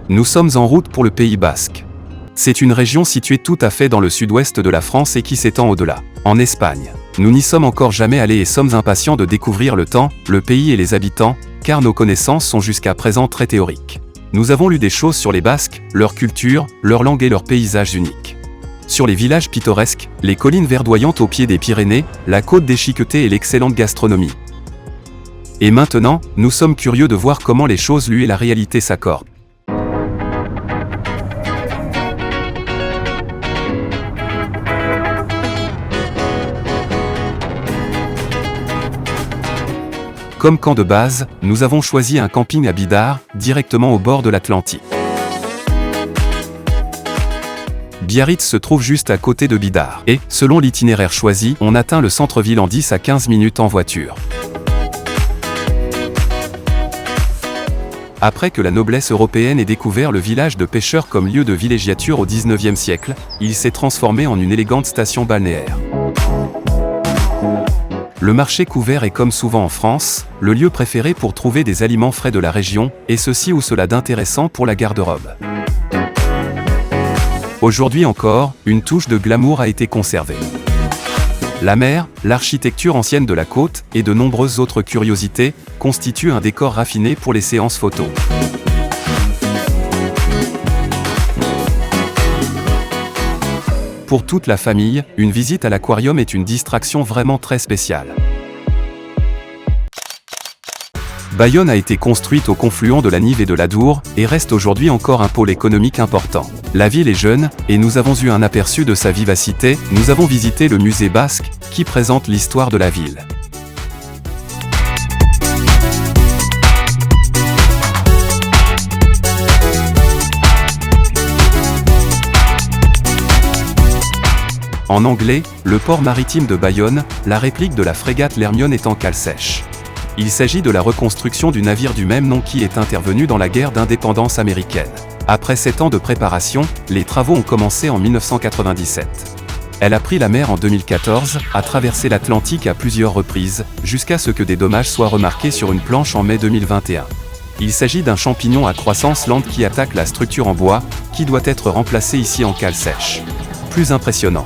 Nous sommes en route pour le Pays Basque. C'est une région située tout à fait dans le sud-ouest de la France et qui s'étend au-delà, en Espagne. Nous n'y sommes encore jamais allés et sommes impatients de découvrir le temps, le pays et les habitants, car nos connaissances sont jusqu'à présent très théoriques. Nous avons lu des choses sur les Basques, leur culture, leur langue et leurs paysages uniques. Sur les villages pittoresques, les collines verdoyantes au pied des Pyrénées, la côte déchiquetée et l'excellente gastronomie. Et maintenant, nous sommes curieux de voir comment les choses lues et la réalité s'accordent. Comme camp de base, nous avons choisi un camping à Bidart, directement au bord de l'Atlantique. Biarritz se trouve juste à côté de Bidart, et, selon l'itinéraire choisi, on atteint le centre-ville en 10 à 15 minutes en voiture. Après que la noblesse européenne ait découvert le village de pêcheurs comme lieu de villégiature au XIXe siècle, il s'est transformé en une élégante station balnéaire. Le marché couvert est comme souvent en France, le lieu préféré pour trouver des aliments frais de la région, et ceci ou cela d'intéressant pour la garde-robe. Aujourd'hui encore, une touche de glamour a été conservée. La mer, l'architecture ancienne de la côte, et de nombreuses autres curiosités, constituent un décor raffiné pour les séances photos. Pour toute la famille, une visite à l'aquarium est une distraction vraiment très spéciale. Bayonne a été construite au confluent de la Nive et de l'Adour, et reste aujourd'hui encore un pôle économique important. La ville est jeune, et nous avons eu un aperçu de sa vivacité. Nous avons visité le musée basque, qui présente l'histoire de la ville. En anglais, le port maritime de Bayonne, la réplique de la frégate l'Hermione est en cale sèche. Il s'agit de la reconstruction du navire du même nom qui est intervenu dans la guerre d'indépendance américaine. Après 7 ans de préparation, les travaux ont commencé en 1997. Elle a pris la mer en 2014, a traversé l'Atlantique à plusieurs reprises, jusqu'à ce que des dommages soient remarqués sur une planche en mai 2021. Il s'agit d'un champignon à croissance lente qui attaque la structure en bois, qui doit être remplacée ici en cale sèche. Plus impressionnant.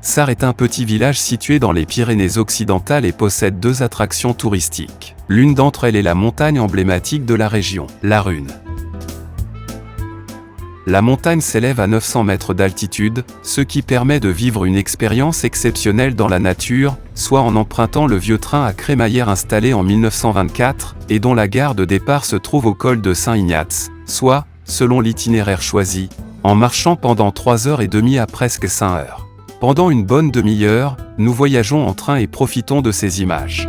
Sarre est un petit village situé dans les Pyrénées-Occidentales et possède 2 attractions touristiques. L'une d'entre elles est la montagne emblématique de la région, la Rune. La montagne s'élève à 900 mètres d'altitude, ce qui permet de vivre une expérience exceptionnelle dans la nature, soit en empruntant le vieux train à crémaillère installé en 1924, et dont la gare de départ se trouve au col de Saint-Ignace, soit, selon l'itinéraire choisi, en marchant pendant 3h30 à presque 5 heures. Pendant une bonne demi-heure, nous voyageons en train et profitons de ces images.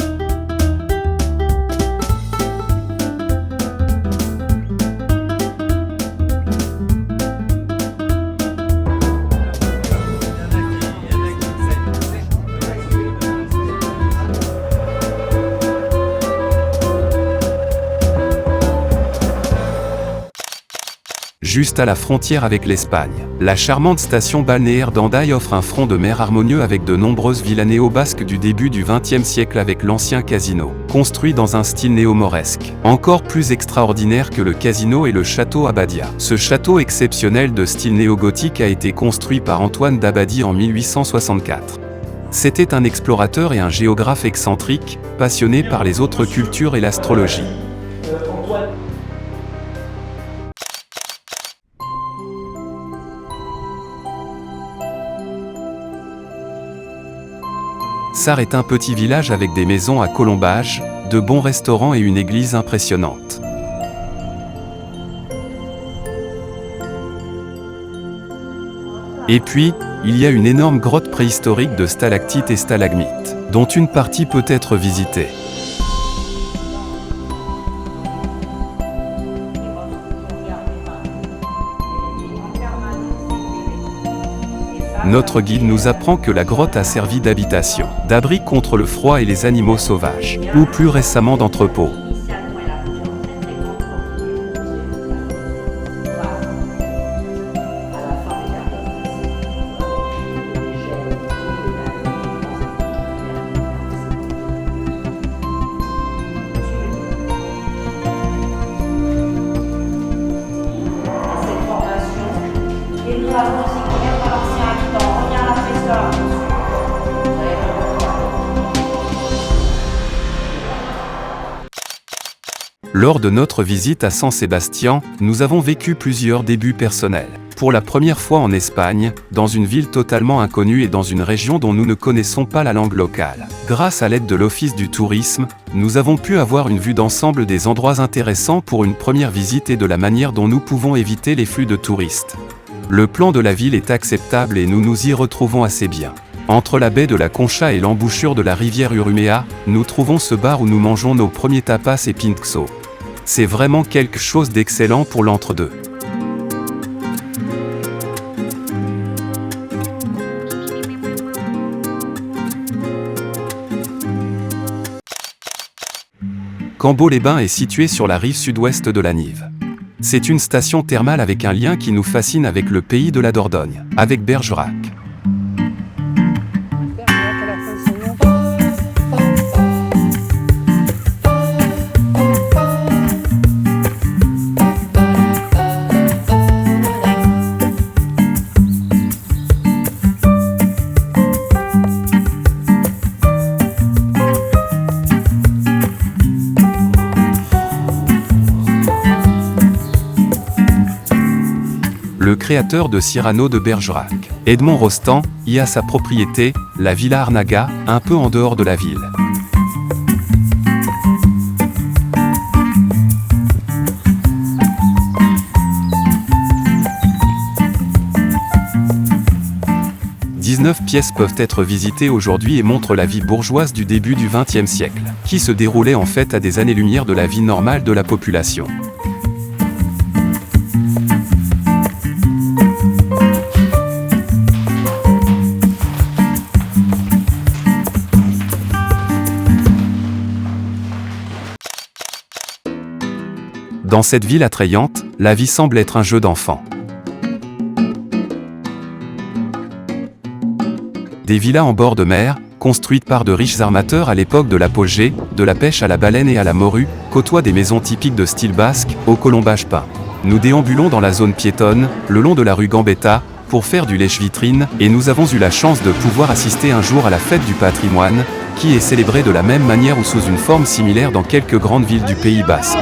Juste à la frontière avec l'Espagne, la charmante station balnéaire d'Hendaye offre un front de mer harmonieux avec de nombreuses villas néo-basques du début du XXe siècle avec l'ancien casino, construit dans un style néo-mauresque. Encore plus extraordinaire que le casino est le château Abadia. Ce château exceptionnel de style néo-gothique a été construit par Antoine d'Abadie en 1864. C'était un explorateur et un géographe excentrique, passionné par les autres cultures et l'astrologie. Sarre est un petit village avec des maisons à colombages, de bons restaurants et une église impressionnante. Et puis, il y a une énorme grotte préhistorique de stalactites et stalagmites, dont une partie peut être visitée. Notre guide nous apprend que la grotte a servi d'habitation, d'abri contre le froid et les animaux sauvages, ou plus récemment d'entrepôt. Lors de notre visite à San Sébastien, nous avons vécu plusieurs débuts personnels. Pour la première fois en Espagne, dans une ville totalement inconnue et dans une région dont nous ne connaissons pas la langue locale. Grâce à l'aide de l'Office du tourisme, nous avons pu avoir une vue d'ensemble des endroits intéressants pour une première visite et de la manière dont nous pouvons éviter les flux de touristes. Le plan de la ville est acceptable et nous nous y retrouvons assez bien. Entre la baie de la Concha et l'embouchure de la rivière Urumea, nous trouvons ce bar où nous mangeons nos premiers tapas et pinxo. C'est vraiment quelque chose d'excellent pour l'entre-deux. Cambo-les-Bains est situé sur la rive sud-ouest de la Nive. C'est une station thermale avec un lien qui nous fascine avec le pays de la Dordogne, avec Bergerac. Le créateur de Cyrano de Bergerac, Edmond Rostand, y a sa propriété, la Villa Arnaga, un peu en dehors de la ville. « 19 pièces peuvent être visitées aujourd'hui et montrent la vie bourgeoise du début du XXe siècle, qui se déroulait en fait à des années-lumière de la vie normale de la population. » Dans cette ville attrayante, la vie semble être un jeu d'enfant. Des villas en bord de mer, construites par de riches armateurs à l'époque de l'apogée, de la pêche à la baleine et à la morue, côtoient des maisons typiques de style basque, au colombage peint. Nous déambulons dans la zone piétonne, le long de la rue Gambetta, pour faire du lèche-vitrine, et nous avons eu la chance de pouvoir assister un jour à la fête du patrimoine, qui est célébrée de la même manière ou sous une forme similaire dans quelques grandes villes du Pays basque.